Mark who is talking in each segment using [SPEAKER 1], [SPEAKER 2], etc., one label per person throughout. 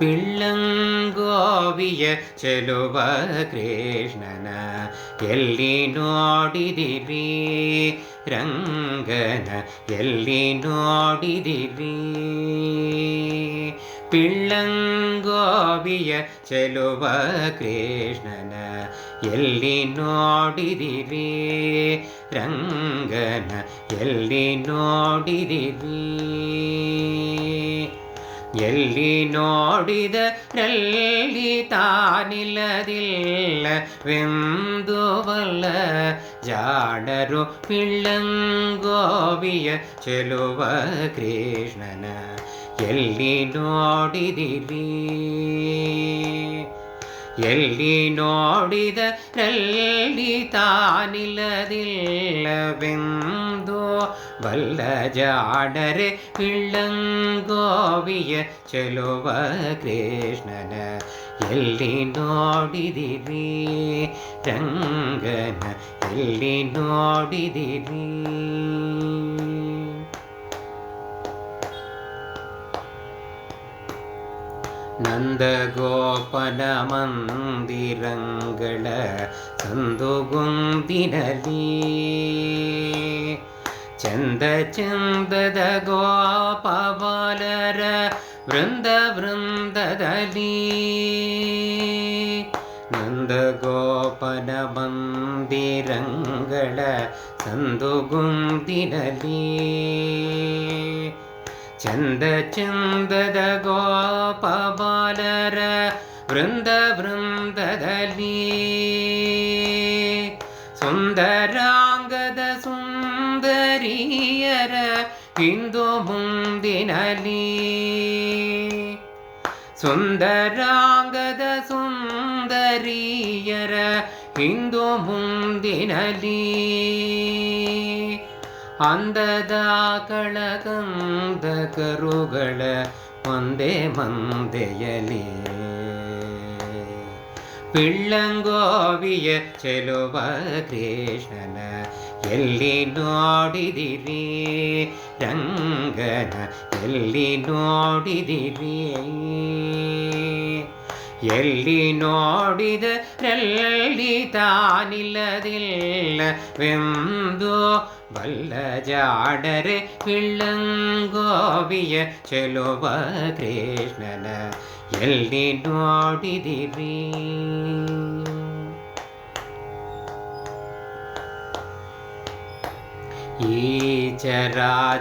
[SPEAKER 1] ಪಿಳ್ಳಂಗೋವಿಯ ಚೆಲುವ ಕೃಷ್ಣನ ಎಲ್ಲಿ ನೋಡಿದಿರಿ, ರಂಗನ ಎಲ್ಲಿ ನೋಡಿದಿರಿ. ಪಿಳ್ಳಂಗೋವಿಯ ಚೆಲುವ ಕೃಷ್ಣನ ಎಲ್ಲಿ ನೋಡಿದಿರಿ, ರಂಗನ ಎಲ್ಲಿ ನೋಡಿದಿರಿ. ಎಲ್ಲಿ ನೋಡಿದರಲ್ಲಿ ತಾನಿಲ್ಲದಿಲ್ಲವೆಂದು ಬಲ್ಲ ಜಾಣರು ಪಿಳ್ಳಂಗೋವಿಯ ಚೆಲುವ ಕೃಷ್ಣನ ಎಲ್ಲಿ ನೋಡಿದಿರಿ. ಎಲ್ಲಿ ನೋಡಿದರಲ್ಲಿ ತಾನಿಲ್ಲದಿಲ್ಲವೆಂದು ಬಲ್ಲ ಜಾಡರೆ ಪಿಳ್ಳಂಗೋವಿಯ ಚೆಲುವ ಕೃಷ್ಣನ ಎಲ್ಲಿ ನೋಡಿದಿರಿ, ರಂಗನ ಎಲ್ಲಿ ನೋಡಿದಿರಿ. ನಂದಗೋಪನ ಮಂದಿರಂಗಳ ಸಂದುಗುಂದಿನಲ್ಲಿ ಚಂದ ಚಂದದ ಗೋಪಬಾಲರ ವೃಂದ ವೃಂದದಲ್ಲಿ. ನಂದಗೋಪನ ಮಂದಿರಂಗಳ ಸಂದುಗುಂದಿನಲ್ಲಿ ಚಂದ ಚಂದದ ಗೋಪಬಾಲರ ವೃಂದ ವೃಂದದಲ್ಲಿ ಸುಂದರಾಂಗದ ಸುಂದರಿಯರ ಹಿಂದು ಮುಂದಿನಲ್ಲಿ. ಸುಂದರಾಂಗದ ಸುಂದರಿಯರ ಹಿಂದು ಮುಂದಿನಲ್ಲಿ ಅಂದದ ಕಳಕಂದ ಕರುಗಳ ಒಂದೇ ಮಂದೆಯಲಿ. ಪಿಳ್ಳಂಗೋವಿಯ ಚೆಲುವ ಕೃಷ್ಣನ ಎಲ್ಲಿ ನೋಡಿದಿರಿ, ರಂಗನ ಎಲ್ಲಿ ನೋಡಿದಿರಿ. ಎಲ್ಲಿ ನೋಡಿದರಲ್ಲಿ ತಾನಿಲ್ಲದಿಲ್ಲವೆಂದು ಬಲ್ಲ ಜಾಡರೆ ಪಿಳ್ಳಂಗೋವಿಯ ಚೆಲುವ ಕೃಷ್ಣನ ಎಲ್ಲಿ ನೋಡಿದಿರಿ. ಈ ಚರಾಚರದೊಳಗೆ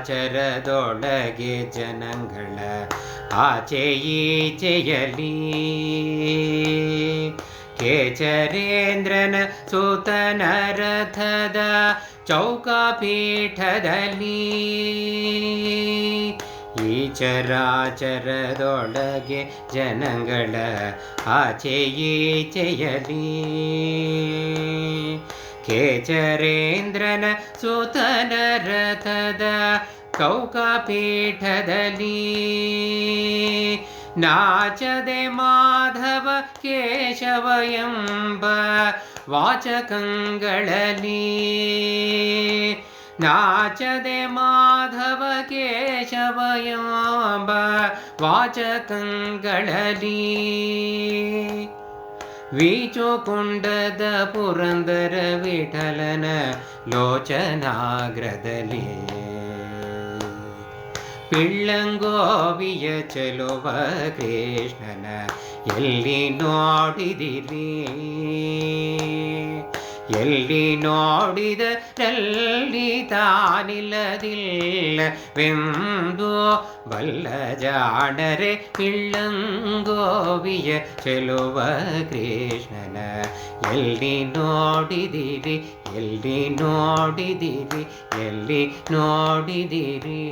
[SPEAKER 1] ಜನಗಳ ಆಚೆ ಈಚೆಯಲಿ ಕೇಚರೇಂದ್ರನ ಸುತನ ರಥದ ಚೌಕಪೀಠದಲ್ಲಿ. ಈ ಚರಾಚರದೊಳಗೆ ಜನಗಳ ಆಚೆ ಈಚೆಯಲಿ ಕೇಚರೇಂದ್ರನ ಸುತನ ರಥದ ಚೌಕಪೀಠದಲ್ಲಿ ನಾಚದೆ ಮಾಧವ ಕೇಶವ ಎಂಬ ವಾಚಕಗಳಲ್ಲಿ. ನಾಚದೆ ಮಾಧವ ಕೇಶವ ಎಂಬ ವಾಚಕಗಳಲ್ಲಿ ವೀಚುಕುಂಡದ ಪುರಂದರ ವಿಠಲನ ಲೋಚನಾಗ್ರದಲ್ಲಿ. ಪಿಳ್ಳಂಗೋವಿಯ ಚೆಲುವ ಕೃಷ್ಣನ ಎಲ್ಲಿ ನೋಡಿದಿರಿ, ಎಲ್ಲಿ ನೋಡಿದರಲ್ಲಿ ತಾನಿಲ್ಲದಿಲ್ಲವೆಂದು ಬಲ್ಲ ಜಾಡರೆ ಪಿಳ್ಳಂಗೋವಿಯ ಚೆಲುವ ಕೃಷ್ಣನ ಎಲ್ಲಿ ನೋಡಿದಿರಿ, ಎಲ್ಲಿ ನೋಡಿದಿರಿ, ಎಲ್ಲಿ ನೋಡಿದಿರಿ.